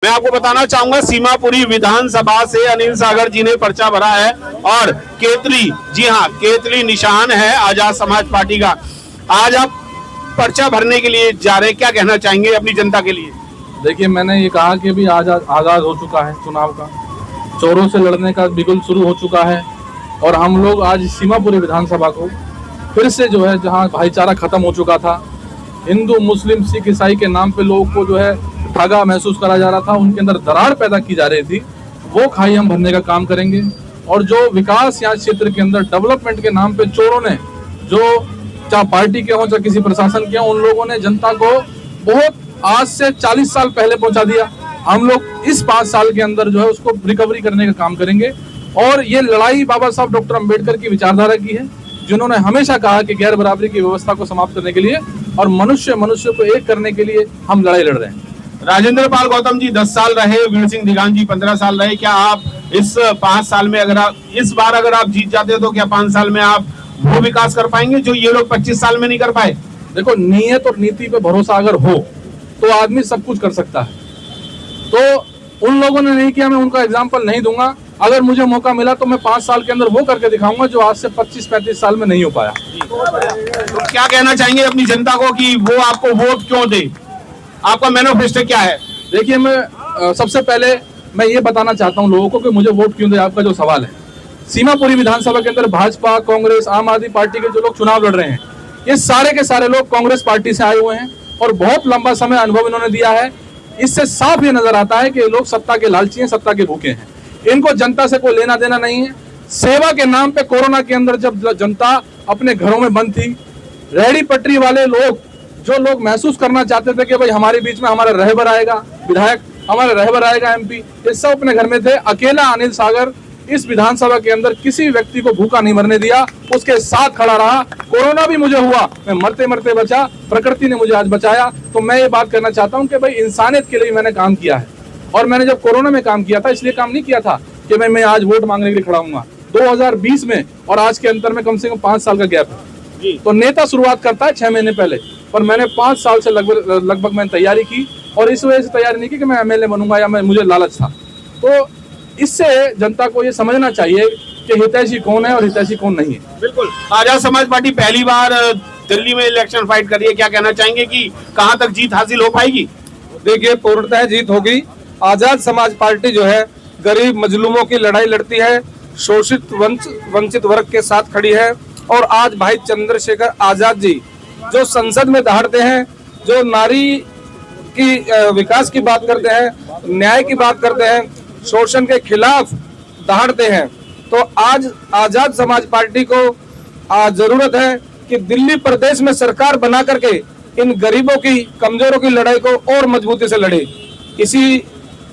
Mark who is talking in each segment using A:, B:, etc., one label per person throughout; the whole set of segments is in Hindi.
A: मैं आपको बताना चाहूंगा सीमापुरी विधानसभा से अनिल सागर जी ने पर्चा भरा है और केतली, जी हाँ, केतली निशान है आजाद समाज पार्टी का। आज आप पर्चा भरने के लिए जा रहे हैं, क्या कहना चाहेंगे अपनी जनता के लिए?
B: देखिए, मैंने ये कहा कि भी आगाज हो चुका है चुनाव का, चोरों से लड़ने का बिगुल शुरू हो चुका है और हम लोग आज सीमापुरी विधानसभा को फिर से जो है, जहां भाईचारा खत्म हो चुका था, हिंदू मुस्लिम सिख ईसाई के नाम पे लोगों को जो है ठगा महसूस करा जा रहा था, उनके अंदर दरार पैदा की जा रही थी, वो खाई हम भरने का काम करेंगे। और जो विकास यहाँ क्षेत्र के अंदर डेवलपमेंट के नाम पे चोरों ने, जो चाहे पार्टी के हों चाहे किसी प्रशासन के हों, उन लोगों ने जनता को बहुत आज से 40 साल पहले पहुंचा दिया। हम लोग इस 5 साल के अंदर जो है उसको रिकवरी करने का काम करेंगे। और ये लड़ाई बाबा साहब डॉक्टर अम्बेडकर की विचारधारा की है, जिन्होंने हमेशा कहा कि गैर बराबरी की व्यवस्था को समाप्त करने के लिए और मनुष्य को एक करने के लिए हम लड़ाई लड़ रहे हैं।
A: राजेंद्र पाल गौतम जी 10 साल रहे, वीर सिंह दिगान जी 15 साल रहे। क्या आप इस 5 साल में इस बार अगर आप जीत जाते तो क्या 5 साल में आप वो विकास कर पाएंगे जो ये लोग 25 साल में नहीं कर पाए?
B: देखो, नियत और नीति पे भरोसा अगर हो तो आदमी सब कुछ कर सकता है। तो उन लोगों ने नहीं किया, मैं उनका एग्जाम्पल नहीं दूंगा। अगर मुझे मौका मिला तो मैं 5 साल के अंदर वो करके दिखाऊंगा जो आज से 25-35 साल में नहीं हो पाया।
A: तो क्या कहना चाहेंगे अपनी जनता को कि वो आपको वोट क्यों दे? आपका मैनिफेस्टो क्या है?
B: देखिए, मैं सबसे पहले मैं ये बताना चाहता हूँ लोगों को कि मुझे वोट क्यों दे। आपका जो सवाल है, सीमापुरी विधानसभा के अंदर भाजपा, कांग्रेस, आम आदमी पार्टी के जो लोग चुनाव लड़ रहे हैं, ये सारे के सारे लोग कांग्रेस पार्टी से आए हुए हैं और बहुत लंबा समय अनुभव इन्होंने दिया है। इससे साफ ये नजर आता है कि लोग सत्ता के लालची हैं, सत्ता के भूखे हैं, इनको जनता से कोई लेना देना नहीं है। सेवा के नाम पे कोरोना के अंदर जब जनता अपने घरों में बंद थी, रेहड़ी पटरी वाले लोग, जो लोग महसूस करना चाहते थे कि भाई हमारे बीच में हमारा रहबर आएगा विधायक, हमारा रहबर आएगा एमपी, ये सब अपने घर में थे। अकेला अनिल सागर इस विधानसभा के अंदर किसी व्यक्ति को भूखा नहीं मरने दिया, उसके साथ खड़ा रहा। कोरोना भी मुझे हुआ, मैं मरते मरते बचा, प्रकृति ने मुझे आज बचाया। तो मैं ये बात करना चाहता हूँ कि भाई इंसानियत के लिए मैंने काम किया है और मैंने जब कोरोना में काम किया था इसलिए काम नहीं किया था कि मैं आज वोट मांगने के लिए खड़ा हूँ। 2020 में और आज के अंतर में कम से कम 5 साल का गैप है। तो नेता शुरुआत करता है 6 महीने पहले, पर मैंने 5 साल से लगभग मैंने तैयारी की और इस वजह से तैयारी नहीं की कि मैं एमएलए बनूंगा या मुझे लालच था। तो इससे जनता को ये समझना चाहिए कि हितैषी कौन है और हितैषी कौन नहीं है।
A: बिल्कुल। आजाद समाज पार्टी पहली बार दिल्ली में इलेक्शन फाइट कर रही है, क्या कहना चाहेंगे कि कहां तक जीत हासिल हो पाएगी?
C: देखिए, पूर्णतः जीत होगी। आजाद समाज पार्टी जो है गरीब मजलूमों की लड़ाई लड़ती है, शोषित वंचित वर्ग के साथ खड़ी है। और आज भाई चंद्रशेखर आजाद जी जो संसद में दहाड़ते हैं, जो नारी की विकास की बात करते हैं, न्याय की बात करते हैं, शोषण के खिलाफ दहाड़ते हैं, तो आज आजाद समाज पार्टी को जरूरत है कि दिल्ली प्रदेश में सरकार बना करके इन गरीबों की, कमजोरों की लड़ाई को और मजबूती से लड़े। इसी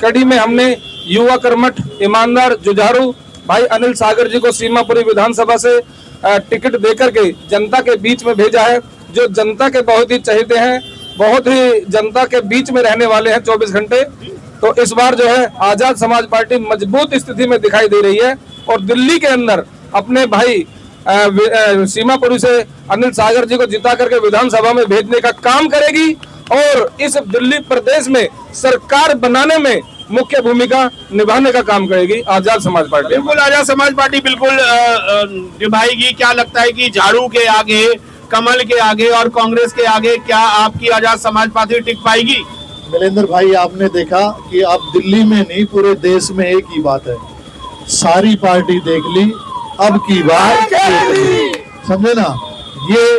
C: कड़ी में हमने युवा कर्मठ, ईमानदार, जुझारू भाई अनिल सागर जी को सीमापुरी विधानसभा से टिकट देकर के जनता के बीच में भेजा है, जो जनता के बहुत ही चहेते हैं, बहुत ही जनता के बीच में रहने वाले हैं 24 घंटे। तो इस बार जो है आजाद समाज पार्टी मजबूत स्थिति में दिखाई दे रही है और दिल्ली के अंदर अपने भाई सीमापुरी से अनिल सागर जी को जिता करके विधानसभा में भेजने का काम करेगी और इस दिल्ली प्रदेश में सरकार बनाने में मुख्य भूमिका निभाने का काम करेगी आजाद समाज पार्टी।
A: बिल्कुल, आजाद समाज पार्टी बिल्कुल निभाएगी। क्या लगता है कि झाड़ू के आगे, कमल के आगे और कांग्रेस के आगे क्या आपकी आजाद समाज पार्टी टिक पाएगी?
D: मिलेंद्र भाई, आपने देखा कि अब दिल्ली में नहीं पूरे देश में एक ही बात है, सारी पार्टी देख ली, अब की बात समझे ना। ये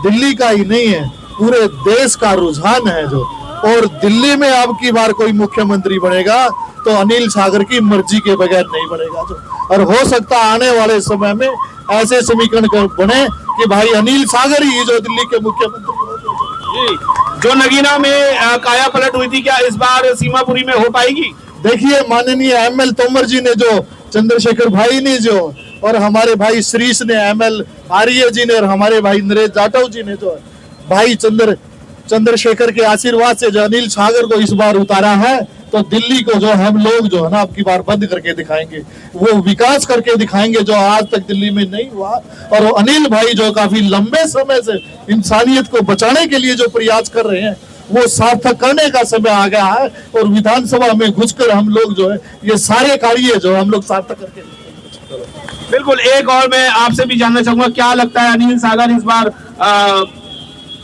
D: दिल्ली का ही नहीं है, पूरे देश का रुझान है जो। और दिल्ली में अब की बार कोई मुख्यमंत्री बनेगा तो अनिल सागर की मर्जी के बगैर नहीं बनेगा जो। और हो सकता आने वाले समय में ऐसे समीकरण बने कि भाई अनिल सागर ही जो दिल्ली के मुख्यमंत्री।
A: जो नगीना में काया पलट हुई थी, क्या इस बार सीमापुरी में हो पाएगी?
D: देखिए, माननीय एमएल तोमर जी ने, जो चंद्रशेखर भाई ने जो, और हमारे भाई श्रीश ने, एमएल आर्य जी ने, और हमारे भाई नरेश जाटव जी ने जो भाई चंद्रशेखर के आशीर्वाद से जो अनिल सागर को इस बार उतारा है, तो दिल्ली को जो हम लोग जो है ना अब की बार बंद करके दिखाएंगे, वो विकास करके दिखाएंगे जो आज तक दिल्ली में नहीं हुआ। और अनिल भाई जो काफी लंबे समय से इंसानियत को बचाने के लिए जो प्रयास कर रहे हैं, वो सार्थक करने का समय आ गया है और विधानसभा में घुसकर हम लोग जो है ये सारे कार्य जो हम लोग सार्थक करके
A: बिल्कुल। एक और मैं आपसे भी जानना चाहूंगा, क्या लगता है अनिल सागर इस बार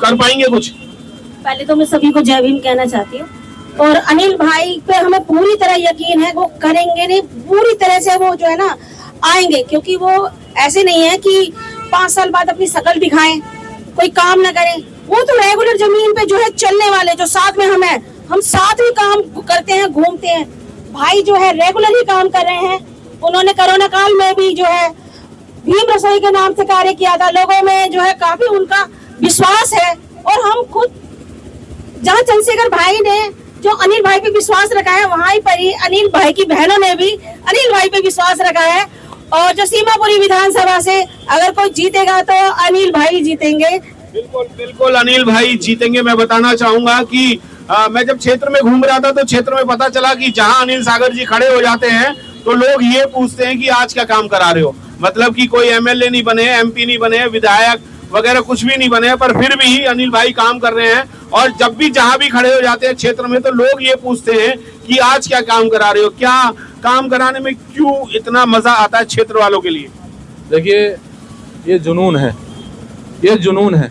A: कर पाएंगे कुछ?
E: पहले तो मैं सभी को जय भीम कहना चाहती हूँ और अनिल भाई पे हमें पूरी तरह यकीन है, वो करेंगे नहीं, पूरी तरह से वो जो है ना आएंगे, क्योंकि वो ऐसे नहीं है कि 5 साल बाद अपनी शकल दिखाएं, कोई काम ना करें। वो तो रेगुलर जमीन पे जो है चलने वाले, जो साथ में हम साथ ही काम करते हैं, घूमते हैं। भाई जो है रेगुलर ही काम कर रहे हैं। उन्होंने कोरोना काल में भी जो है भीम रसोई के नाम से कार्य किया था, लोगों में जो है काफी उनका विश्वास है। और हम खुद जहाँ चंद्रशेखर भाई ने जो अनिल भाई पे विश्वास रखा है, वहीं पर ही अनिल भाई की बहनों ने भी अनिल भाई पे विश्वास रखा है। और जो सीमापुरी विधानसभा से अगर कोई जीतेगा तो अनिल भाई जीतेंगे।
A: बिल्कुल बिल्कुल, अनिल भाई जीतेंगे। मैं बताना चाहूंगा कि मैं जब क्षेत्र में घूम रहा था तो क्षेत्र में पता चला कि जहां अनिल सागर जी खड़े हो जाते हैं तो लोग ये पूछते हैं कि आज क्या काम करा रहे हो। मतलब कि कोई एमएलए नहीं बने, एमपी नहीं बने, विधायक वगैरह कुछ भी नहीं बने, पर फिर भी अनिल भाई काम कर रहे हैं। और जब भी जहां भी खड़े हो जाते हैं क्षेत्र में तो लोग ये पूछते हैं कि आज क्या काम करा रहे हो, क्या काम कराने में क्यों इतना मजा आता है क्षेत्र वालों के लिए?
B: देखिए, ये जुनून है, ये जुनून है।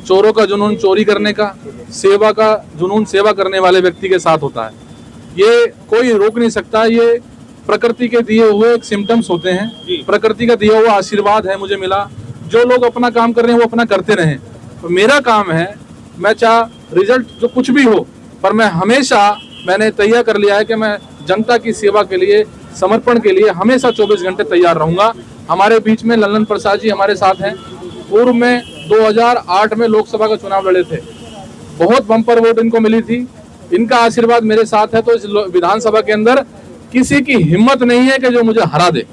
B: चोरों का जुनून चोरी करने का, सेवा का जुनून सेवा करने वाले व्यक्ति के साथ होता है। ये कोई रोक नहीं सकता। ये प्रकृति के दिए हुए एक सिम्टम्स होते हैं, प्रकृति का दिया हुआ आशीर्वाद है मुझे मिला। जो लोग अपना काम कर रहे हैं वो अपना करते रहें। तो मेरा काम है, मैं चाहे रिजल्ट जो कुछ भी हो, पर मैं हमेशा मैंने तैयार कर लिया है कि मैं जनता की सेवा के लिए, समर्पण के लिए हमेशा 24 घंटे तैयार रहूंगा। हमारे बीच में ललन प्रसाद जी हमारे साथ हैं। पूर्व में 2008 में लोकसभा का चुनाव लड़े थे, बहुत बम्पर वोट इनको मिली थी। इनका आशीर्वाद मेरे साथ है, तो इस विधानसभा के अंदर किसी की हिम्मत नहीं है कि जो मुझे हरा दे।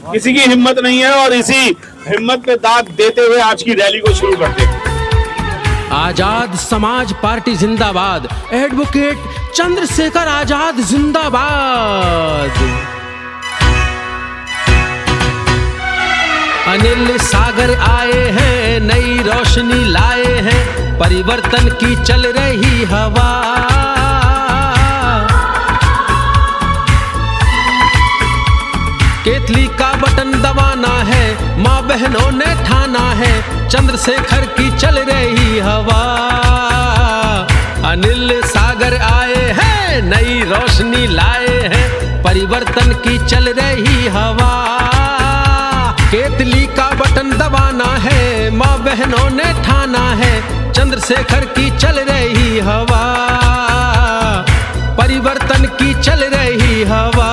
A: किसी की हिम्मत नहीं है। और इसी हिम्मत पे दाद देते हुए आज की रैली को शुरू करते हैं।
F: आजाद समाज पार्टी जिंदाबाद, एडवोकेट चंद्रशेखर आजाद जिंदाबाद। अनिल सागर आए हैं, नई रोशनी लाए हैं, परिवर्तन की चल रही हवा। केतली का बटन दबाना है, माँ बहनों ने ठाना है, चंद्रशेखर की चल रही हवा। अनिल सागर आए हैं, नई रोशनी लाए हैं, परिवर्तन की चल रही हवा। केतली का बटन दबाना है, माँ बहनों ने ठाना है, चंद्रशेखर की चल रही हवा, परिवर्तन की चल रही हवा।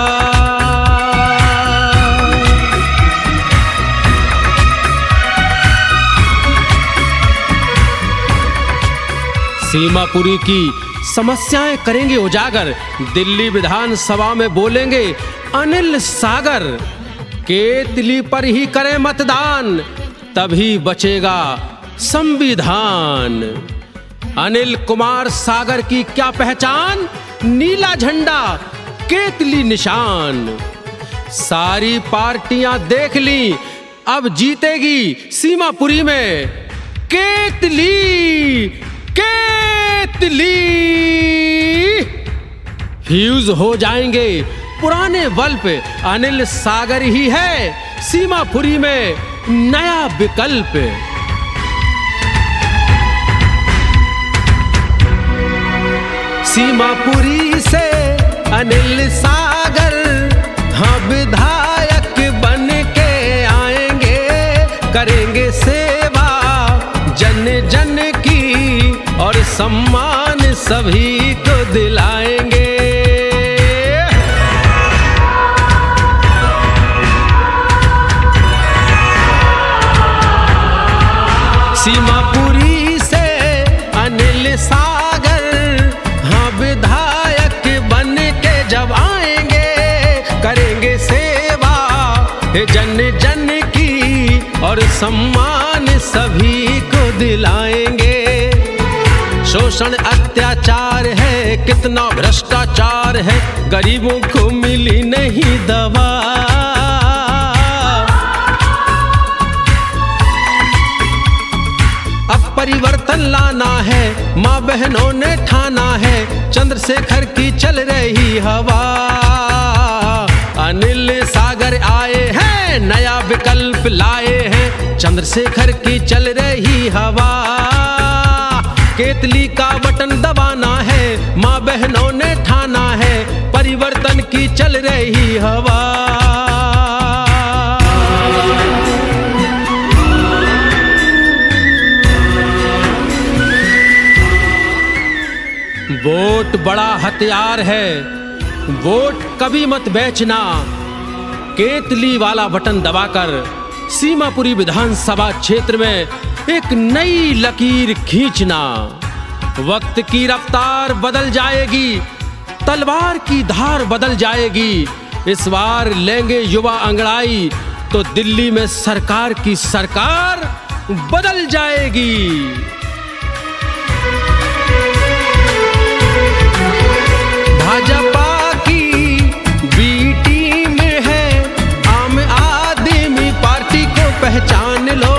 F: सीमापुरी की समस्याएं करेंगे उजागर, दिल्ली विधानसभा में बोलेंगे अनिल सागर। केतली पर ही करें मतदान, तभी बचेगा संविधान। अनिल कुमार सागर की क्या पहचान, नीला झंडा, केतली निशान। सारी पार्टियां देख ली, अब जीतेगी सीमापुरी में केतली। केतली फ्यूज हो जाएंगे पुराने बल्ब, अनिल सागर ही है सीमापुरी में नया विकल्प। सीमापुरी से अनिल सागर हाँ विधायक बन के आएंगे, करेंगे सेवा जन जन की और सम्मान सभी को दिलाएंगे। सीमापुरी से अनिल सागर हाँ विधायक बन के जब आएंगे, करेंगे सेवा जन जन की और सम्मान सभी को दिलाएंगे। शोषण अत्याचार है, कितना भ्रष्टाचार है, गरीबों को मिली नहीं दवा। अब परिवर्तन लाना है, माँ बहनों ने ठाना है, चंद्रशेखर की चल रही हवा। अनिल सागर आए हैं, नया विकल्प लाए हैं, चंद्रशेखर की चल रही हवा। केतली का बटन दबाना है, माँ बहनों ने ठाना है, परिवर्तन की चल रही हवा। वोट बड़ा हथियार है, वोट कभी मत बेचना। केतली वाला बटन दबाकर सीमापुरी विधानसभा क्षेत्र में एक नई लकीर खींचना। वक्त की रफ्तार बदल जाएगी, तलवार की धार बदल जाएगी। इस बार लेंगे युवा अंगड़ाई तो दिल्ली में सरकार की सरकार बदल जाएगी। भाजपा की बी टीम है, आम आदमी पार्टी को पहचान लो।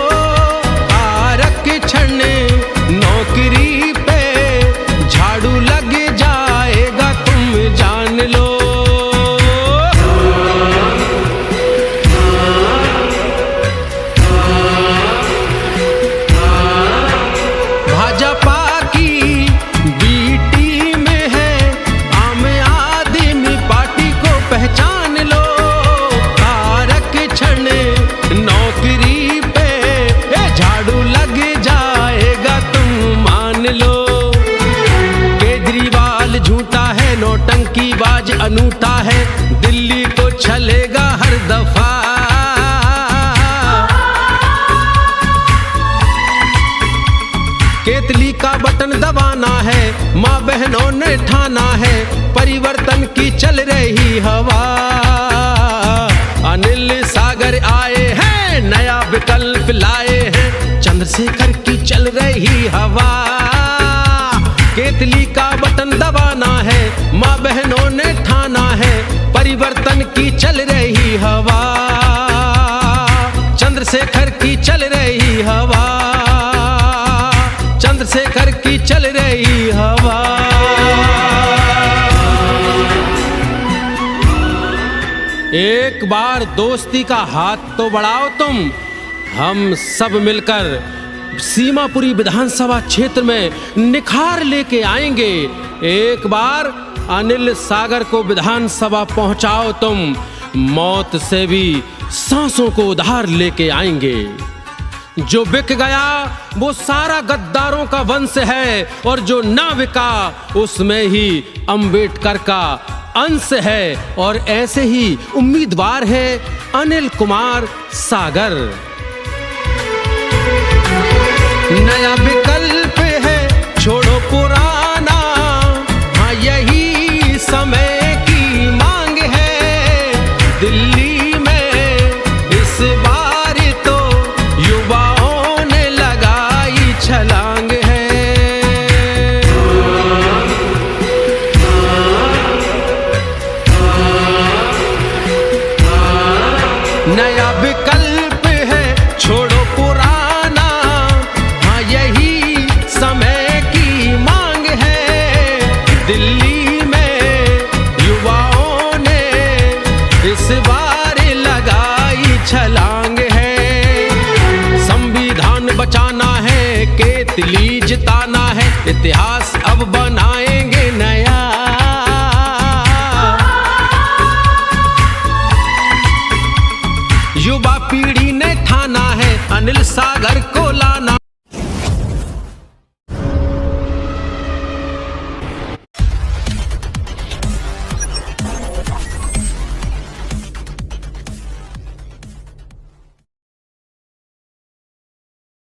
F: आरक्षण नौकरी पे झाड़ू लग जाएगा, तुम जान लो। भाजपा की बी टीम है, आम आदमी पार्टी को पहचान लो। आरक्षण नौकरी पे झाड़ू लग जाएगा, तुम मान लो। केजरीवाल झूठा है, नौटंकीबाज अनूठा है, दिल्ली को छलेगा हर दफा। केतली का बटन दबाना है, माँ बहनों ने ठाना है, परिवर्तन की चल रही हवा। अनिल सागर आए हैं, नया विकल्प लाए हैं, चंद्रशेखर की चल रही हवा। केतली का बटन दबाना है, माँ बहनों ने ठाना है, परिवर्तन की चल रही हवा। चंद्रशेखर की चल रही हवा, चंद्रशेखर की चल रही हवा। एक बार दोस्ती का हाथ तो बढ़ाओ तुम, हम सब मिलकर सीमापुरी विधानसभा क्षेत्र में निखार लेके आएंगे। एक बार अनिल सागर को विधानसभा पहुंचाओ तुम, मौत से भी सांसों को उधार लेके आएंगे। जो बिक गया वो सारा गद्दारों का वंश है, और जो ना बिका उसमें ही अंबेडकर का अंश है। और ऐसे ही उम्मीदवार है अनिल कुमार सागर। नया विकल्प है, छोड़ो पुराना, हाँ यही समय की मांग है। दिल्ली में इस बार तो युवाओं ने लगाई छलांग है। नया विकल्प है, छोड़ो पुराना, हाँ यही समय की मांग है। दिल्ली में युवाओं ने इस बार लगाई छलांग है। संविधान बचाना है, केतली जिताना है, इतिहास अब बनाएंगे नया। युवा पीढ़ी ने ठाना है, अनिल सागर को लाना।